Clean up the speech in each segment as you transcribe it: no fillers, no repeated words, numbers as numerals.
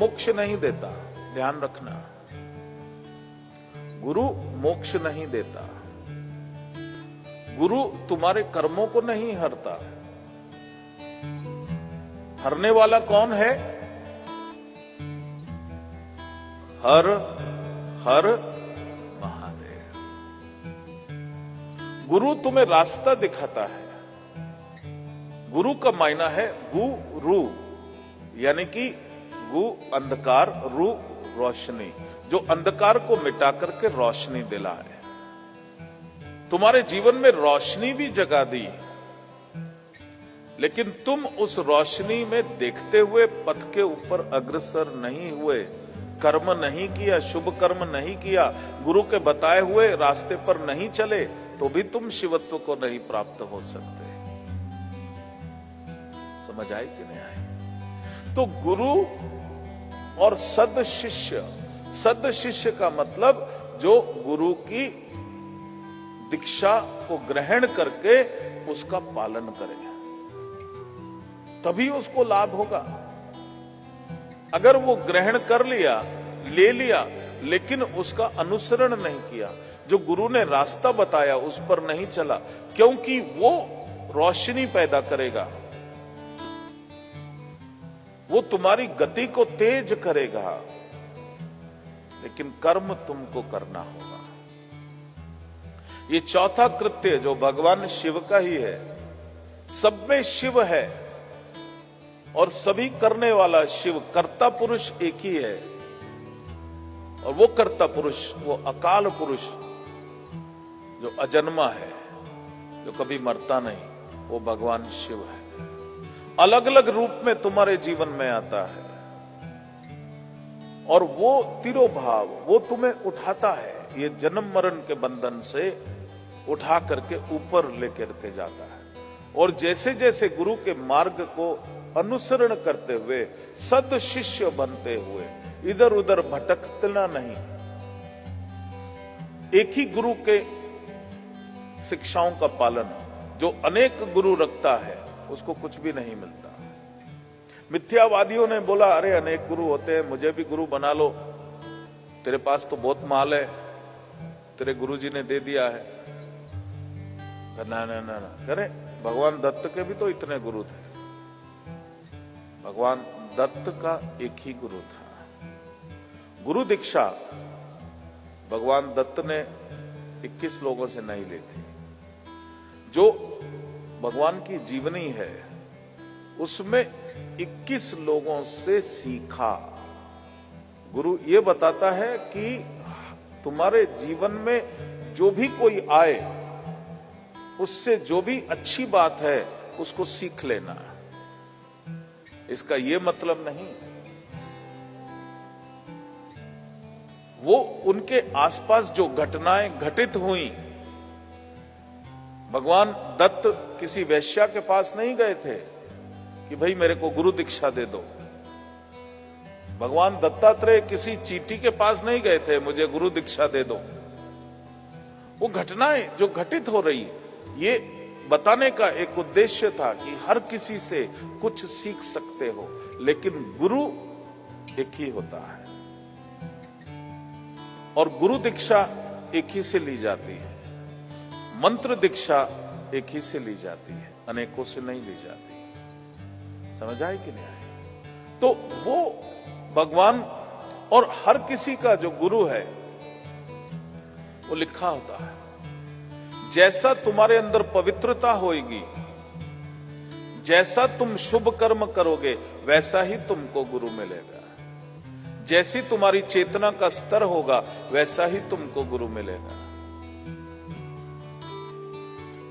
मोक्ष नहीं देता, ध्यान रखना। गुरु मोक्ष नहीं देता, गुरु तुम्हारे कर्मों को नहीं हरता। हरने वाला कौन है? हर हर महादेव। गुरु तुम्हें रास्ता दिखाता है। गुरु का मायना है गुरु, यानी कि गु अंधकार, रु रोशनी, जो अंधकार को मिटा करके रोशनी दिलाए। तुम्हारे जीवन में रोशनी भी जगा दी, लेकिन तुम उस रोशनी में देखते हुए पथ के ऊपर अग्रसर नहीं हुए, कर्म नहीं किया, शुभ कर्म नहीं किया, गुरु के बताए हुए रास्ते पर नहीं चले, तो भी तुम शिवत्व को नहीं प्राप्त हो सकते। समझ आई कि नहीं आई? तो गुरु और सद शिष्य, सद शिष्य का मतलब जो गुरु की दीक्षा को ग्रहण करके उसका पालन करे, तभी उसको लाभ होगा। अगर वो ग्रहण कर लिया, ले लिया, लेकिन उसका अनुसरण नहीं किया, जो गुरु ने रास्ता बताया उस पर नहीं चला, क्योंकि वो रोशनी पैदा करेगा, वो तुम्हारी गति को तेज करेगा, लेकिन कर्म तुमको करना होगा। ये चौथा कृत्य जो भगवान शिव का ही है, सब में शिव है और सभी करने वाला शिव, कर्ता पुरुष एक ही है। और वो कर्ता पुरुष, वो अकाल पुरुष जो अजन्मा है, जो कभी मरता नहीं, वो भगवान शिव है। अलग अलग रूप में तुम्हारे जीवन में आता है और वो तिरोभाव, वो तुम्हें उठाता है, ये जन्म मरण के बंधन से उठा करके ऊपर लेकर के जाता है। और जैसे जैसे गुरु के मार्ग को अनुसरण करते हुए, सद शिष्य बनते हुए, इधर उधर भटकना नहीं, एक ही गुरु के शिक्षाओं का पालन, जो अनेक गुरु रखता है उसको कुछ भी नहीं मिलता। मिथ्यावादियों ने बोला, अरे अनेक गुरु होते हैं, मुझे भी गुरु बना लो, तेरे पास तो बहुत माल है, तेरे गुरुजी ने दे दिया है। ना ना ना ना, करे भगवान दत्त के भी तो इतने गुरु थे। भगवान दत्त का एक ही गुरु था। गुरु दीक्षा भगवान दत्त ने 21 लोगों से नहीं ली थी। जो भगवान की जीवनी है उसमें 21 लोगों से सीखा। गुरु ये बताता है कि तुम्हारे जीवन में जो भी कोई आए, उससे जो भी अच्छी बात है उसको सीख लेना। इसका ये मतलब नहीं वो उनके आसपास जो घटनाएं घटित हुई, भगवान दत्त किसी वैश्या के पास नहीं गए थे कि भाई मेरे को गुरु दीक्षा दे दो। भगवान दत्तात्रेय किसी चींटी के पास नहीं गए थे, मुझे गुरु दीक्षा दे दो। वो घटनाएं जो घटित हो रही, ये बताने का एक उद्देश्य था कि हर किसी से कुछ सीख सकते हो, लेकिन गुरु एक ही होता है और गुरु दीक्षा एक ही से ली जाती है, मंत्र दीक्षा एक ही से ली जाती है, अनेकों से नहीं ली जाती। समझ आए कि नहीं आए? तो वो भगवान और हर किसी का जो गुरु है वो लिखा होता है। जैसा तुम्हारे अंदर पवित्रता होगी, जैसा तुम शुभ कर्म करोगे, वैसा ही तुमको गुरु मिलेगा। जैसी तुम्हारी चेतना का स्तर होगा, वैसा ही तुमको गुरु मिलेगा।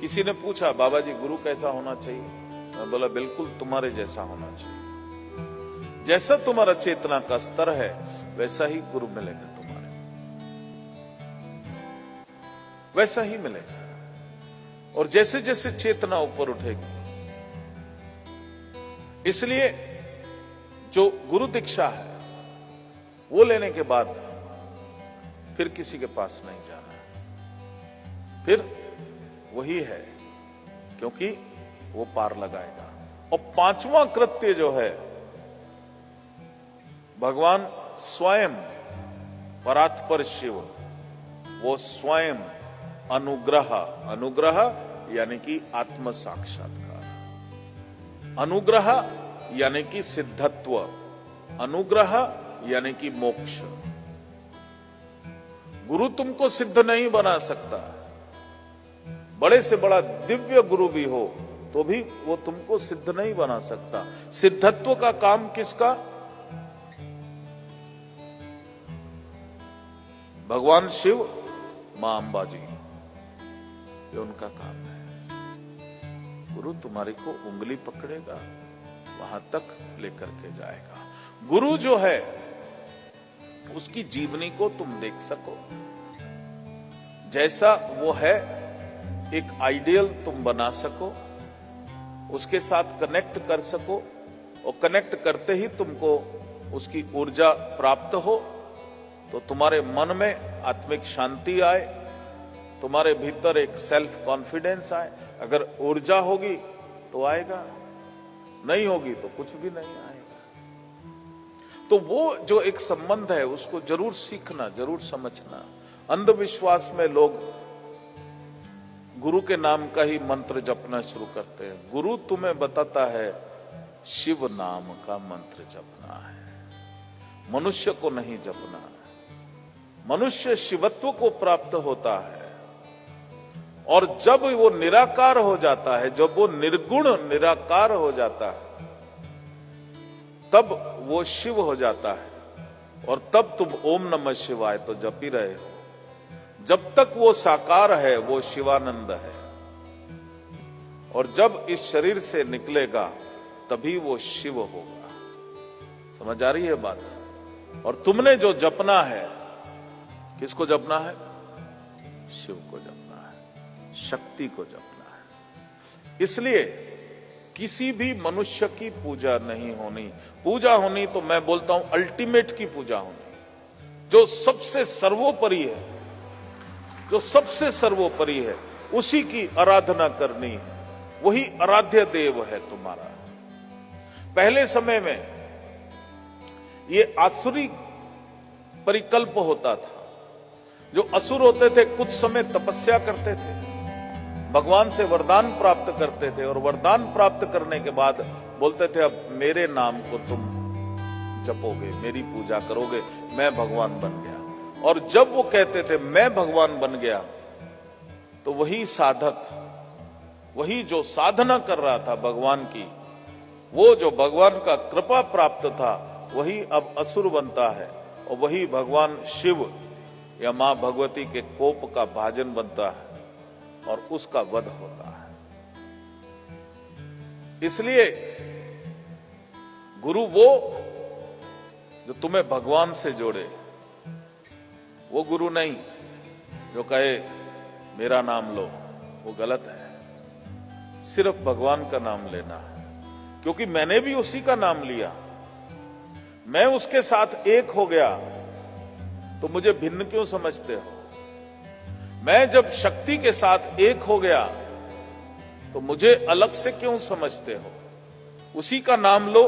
किसी ने पूछा, बाबा जी गुरु कैसा होना चाहिए? मैं बोला, बिल्कुल तुम्हारे जैसा होना चाहिए। जैसा तुम्हारा चेतना का स्तर है, वैसा ही गुरु मिलेगा तुम्हारे, वैसा ही मिलेगा। और जैसे जैसे चेतना ऊपर उठेगी, इसलिए जो गुरु दीक्षा है वो लेने के बाद फिर किसी के पास नहीं जाना, फिर वही है, क्योंकि वो पार लगाएगा। और पांचवा कृत्य जो है भगवान स्वयं परात्पर शिव, वो स्वयं अनुग्रह, अनुग्रह यानी कि आत्म साक्षात्कार, अनुग्रह यानी कि सिद्धत्व, अनुग्रह यानी कि मोक्ष। गुरु तुमको सिद्ध नहीं बना सकता, बड़े से बड़ा दिव्य गुरु भी हो तो भी वो तुमको सिद्ध नहीं बना सकता। सिद्धत्व का काम किसका? भगवान शिव, मां अंबा जी, ये उनका काम है। गुरु तुम्हारी को उंगली पकड़ेगा, वहां तक लेकर के जाएगा। गुरु जो है उसकी जीवनी को तुम देख सको, जैसा वो है एक आइडियल तुम बना सको, उसके साथ कनेक्ट कर सको, और कनेक्ट करते ही तुमको उसकी ऊर्जा प्राप्त हो तो तुम्हारे मन में आत्मिक शांति आए, तुम्हारे भीतर एक सेल्फ कॉन्फिडेंस आए। अगर ऊर्जा होगी तो आएगा, नहीं होगी तो कुछ भी नहीं आएगा। तो वो जो एक संबंध है उसको जरूर सीखना, जरूर समझना। अंधविश्वास में लोग गुरु के नाम का ही मंत्र जपना शुरू करते हैं। गुरु तुम्हें बताता है शिव नाम का मंत्र जपना है, मनुष्य को नहीं जपना है। मनुष्य शिवत्व को प्राप्त होता है, और जब वो निराकार हो जाता है, जब वो निर्गुण निराकार हो जाता है, तब वो शिव हो जाता है। और तब तुम ओम नमः शिवाय तो जप ही रहे हो। जब तक वो साकार है वो शिवानंद है, और जब इस शरीर से निकलेगा तभी वो शिव होगा। समझ आ रही है बात? और तुमने जो जपना है, किसको जपना है? शिव को जपना है, शक्ति को जपना है। इसलिए किसी भी मनुष्य की पूजा नहीं होनी। पूजा होनी तो मैं बोलता हूं अल्टीमेट की पूजा होनी, जो सबसे सर्वोपरि है, जो सबसे सर्वोपरि है, उसी की आराधना करनी है। वही आराध्य देव है तुम्हारा। पहले समय में ये आसुरी परिकल्प होता था। जो असुर होते थे कुछ समय तपस्या करते थे, भगवान से वरदान प्राप्त करते थे, और वरदान प्राप्त करने के बाद बोलते थे अब मेरे नाम को तुम जपोगे, मेरी पूजा करोगे, मैं भगवान बन गया। और जब वो कहते थे मैं भगवान बन गया, तो वही साधक, वही जो साधना कर रहा था भगवान की, वो जो भगवान का कृपा प्राप्त था, वही अब असुर बनता है, और वही भगवान शिव या मां भगवती के कोप का भाजन बनता है, और उसका वध होता है। इसलिए गुरु वो जो तुम्हें भगवान से जोड़े, वो गुरु नहीं जो कहे मेरा नाम लो, वो गलत है। सिर्फ भगवान का नाम लेना है, क्योंकि मैंने भी उसी का नाम लिया, मैं उसके साथ एक हो गया, तो मुझे भिन्न क्यों समझते हो? मैं जब शक्ति के साथ एक हो गया तो मुझे अलग से क्यों समझते हो? उसी का नाम लो,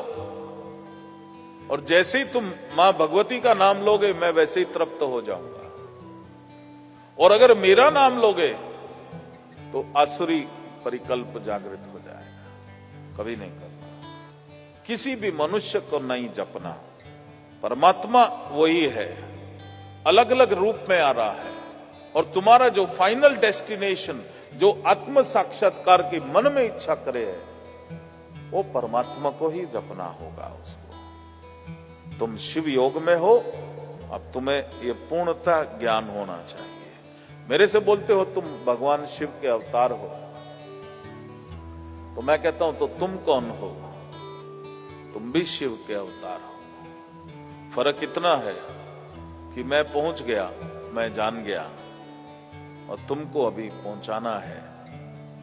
और जैसे ही तुम मां भगवती का नाम लोगे मैं वैसे ही तृप्त हो जाऊंगा। और अगर मेरा नाम लोगे तो आसुरी परिकल्प जागृत हो जाएगा। कभी नहीं करना, किसी भी मनुष्य को नहीं जपना। परमात्मा वही है, अलग अलग रूप में आ रहा है, और तुम्हारा जो फाइनल डेस्टिनेशन, जो आत्म साक्षात्कार की मन में इच्छा करे है, वो परमात्मा को ही जपना होगा। उसको तुम शिव योग में हो, अब तुम्हें ये पूर्णता ज्ञान होना चाहिए। मेरे से बोलते हो तुम भगवान शिव के अवतार हो, तो मैं कहता हूं तो तुम कौन हो? तुम भी शिव के अवतार हो। फर्क इतना है कि मैं पहुंच गया, मैं जान गया, और तुमको अभी पहुंचाना है,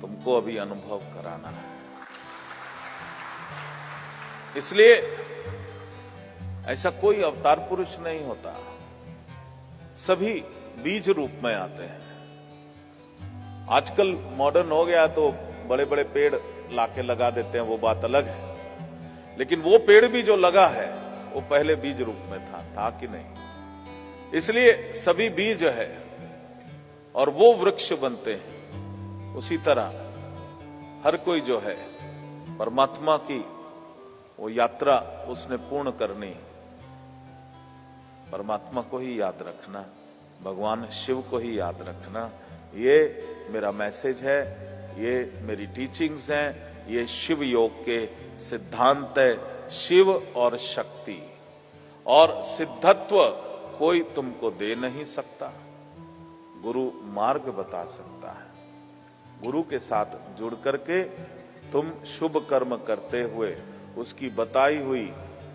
तुमको अभी अनुभव कराना है। इसलिए ऐसा कोई अवतार पुरुष नहीं होता, सभी बीज रूप में आते हैं। आजकल मॉडर्न हो गया तो बड़े बड़े पेड़ लाके लगा देते हैं, वो बात अलग है। लेकिन वो पेड़ भी जो लगा है वो पहले बीज रूप में था कि नहीं। इसलिए सभी बीज है और वो वृक्ष बनते हैं। उसी तरह हर कोई जो है परमात्मा की वो यात्रा उसने पूर्ण करनी, परमात्मा को ही याद रखना, भगवान शिव को ही याद रखना। ये मेरा मैसेज है, ये मेरी टीचिंग्स हैं, ये शिव योग के सिद्धांत है। शिव और शक्ति और सिद्धत्व कोई तुमको दे नहीं सकता, गुरु मार्ग बता सकता है। गुरु के साथ जुड़ करके तुम शुभ कर्म करते हुए उसकी बताई हुई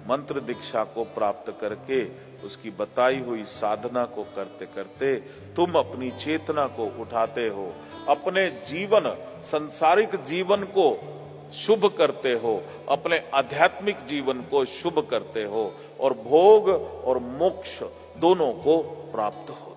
मंत्र दीक्षा को प्राप्त करके उसकी बताई हुई साधना को करते करते तुम अपनी चेतना को उठाते हो, अपने जीवन संसारिक जीवन को शुभ करते हो, अपने आध्यात्मिक जीवन को शुभ करते हो और भोग और मोक्ष दोनों को प्राप्त हो।